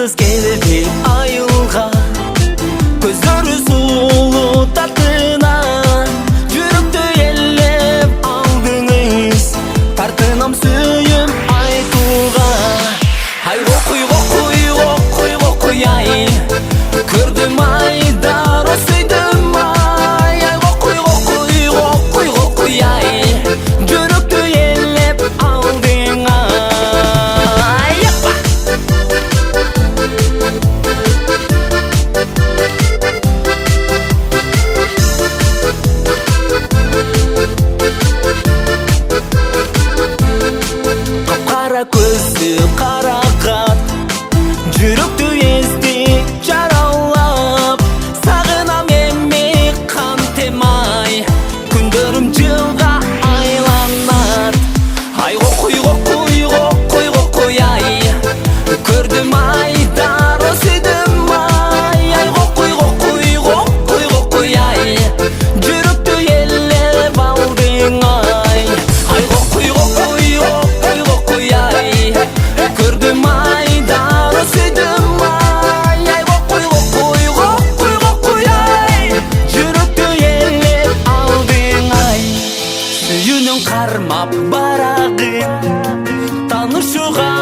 Yalnız geldi ayılga, gözleri sulu tatına, жүректі елеп алдыңыз, тартынам сүйім айтуға. Ай оқуй ай, көрдім айдар осыйдым ай. Ай оқуй ай, жүректі елеп алдың ай. Қара көзді қарақат, жүректі езді жаралап, сағынам емек қан темай, күндерім жылға айланат. Ай оқуй ай, көрдім айдар осыйдым ай. Ай оқуй ай, жүректі елеп алдың ай. Ай оқуй ай, көрдім айдар осыйдым ай. Ай оқуй ай, жүректі елеп алдың ай. Сүйінің қармап барағын, танышуға